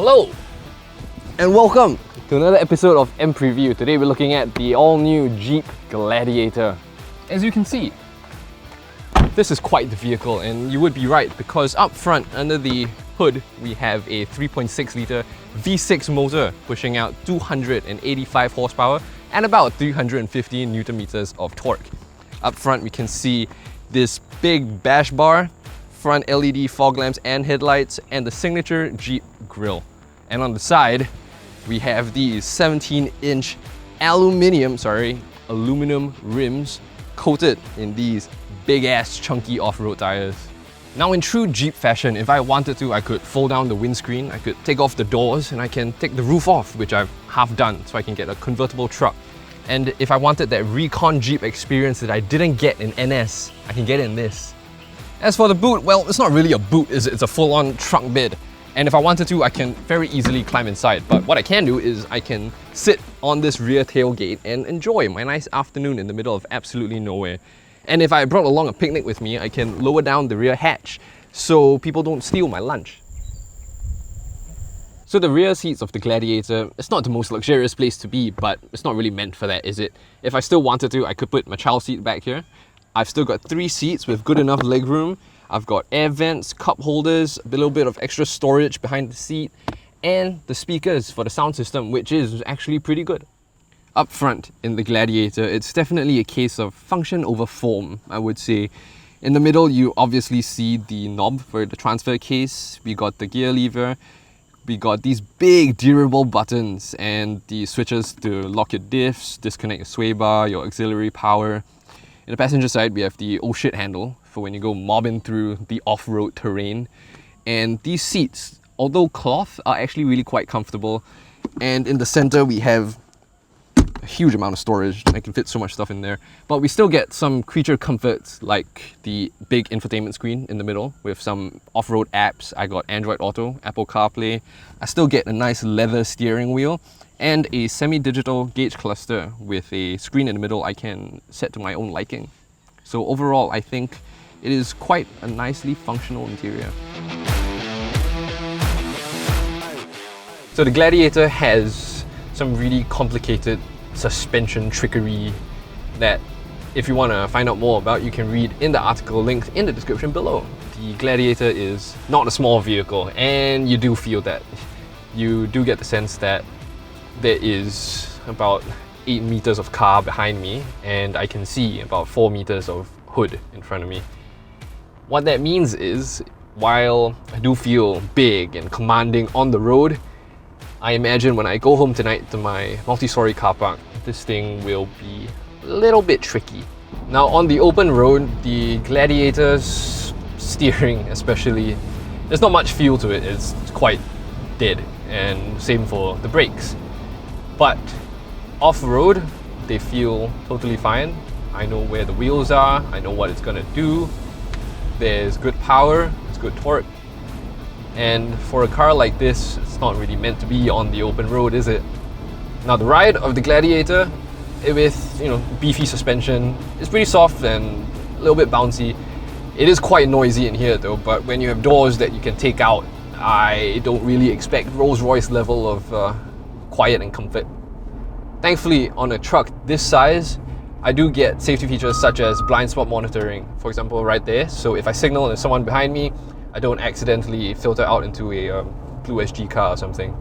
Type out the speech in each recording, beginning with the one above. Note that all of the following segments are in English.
Hello and welcome to another episode of mPreview. Today we're looking at the all-new Jeep Gladiator. As you can see, this is quite the vehicle, and you would be right because up front under the hood we have a 3.6 litre V6 motor pushing out 285 horsepower and about 315 Newton meters of torque. Up front we can see this big bash bar, front LED fog lamps and headlights, and the signature Jeep grille. And on the side, we have these 17-inch aluminum rims coated in these big-ass chunky off-road tires. Now in true Jeep fashion, if I wanted to, I could fold down the windscreen, I could take off the doors, and I can take the roof off, which I've half done, so I can get a convertible truck. And if I wanted that recon Jeep experience that I didn't get in NS, I can get it in this. As for the boot, well, it's not really a boot, is it? It's a full-on trunk bed. And if I wanted to, I can very easily climb inside. But what I can do is I can sit on this rear tailgate and enjoy my nice afternoon in the middle of absolutely nowhere. And if I brought along a picnic with me, I can lower down the rear hatch so people don't steal my lunch. So the rear seats of the Gladiator, it's not the most luxurious place to be, but it's not really meant for that, is it? If I still wanted to, I could put my child seat back here. I've still got 3 seats with good enough legroom. I've got air vents, cup holders, a little bit of extra storage behind the seat, and the speakers for the sound system, which is actually pretty good. Up front in the Gladiator, it's definitely a case of function over form, I would say. In the middle, you obviously see the knob for the transfer case. We got the gear lever. We got these big durable buttons and the switches to lock your diffs, disconnect your sway bar, your auxiliary power. In the passenger side, we have the oh shit handle for when you go mobbing through the off-road terrain. And these seats, although cloth, are actually really quite comfortable. And in the center, we have a huge amount of storage. I can fit so much stuff in there. But we still get some creature comforts like the big infotainment screen in the middle with some off-road apps. I got Android Auto, Apple CarPlay. I still get a nice leather steering wheel and a semi-digital gauge cluster with a screen in the middle I can set to my own liking. So overall, I think it is quite a nicely functional interior. So the Gladiator has some really complicated suspension trickery that if you want to find out more about, you can read in the article linked in the description below. The Gladiator is not a small vehicle, and you do feel that. You do get the sense that there is about 8 meters of car behind me, and I can see about 4 meters of hood in front of me. What that means is, while I do feel big and commanding on the road, I imagine when I go home tonight to my multi-story car park, this thing will be a little bit tricky. Now on the open road, the Gladiator's steering especially, there's not much feel to it, it's quite dead, and same for the brakes. But off-road, they feel totally fine. I know where the wheels are, I know what it's gonna do. There's good power, there's good torque. And for a car like this, it's not really meant to be on the open road, is it? Now the ride of the Gladiator, with beefy suspension, is pretty soft and a little bit bouncy. It is quite noisy in here though, but when you have doors that you can take out, I don't really expect Rolls-Royce level of quiet and comfort. Thankfully, on a truck this size, I do get safety features such as blind spot monitoring, for example right there. So if I signal and there's someone behind me, I don't accidentally filter out into a blue SG car or something.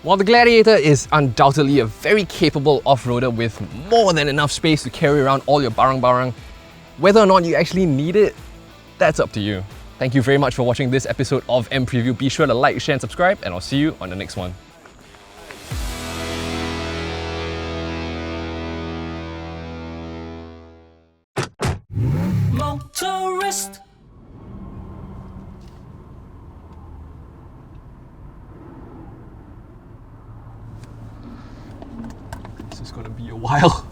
While the Gladiator is undoubtedly a very capable off-roader with more than enough space to carry around all your barang-barang, whether or not you actually need it, that's up to you. Thank you very much for watching this episode of mPreview. Be sure to like, share and subscribe, and I'll see you on the next one. Motorist. This is gonna be a while.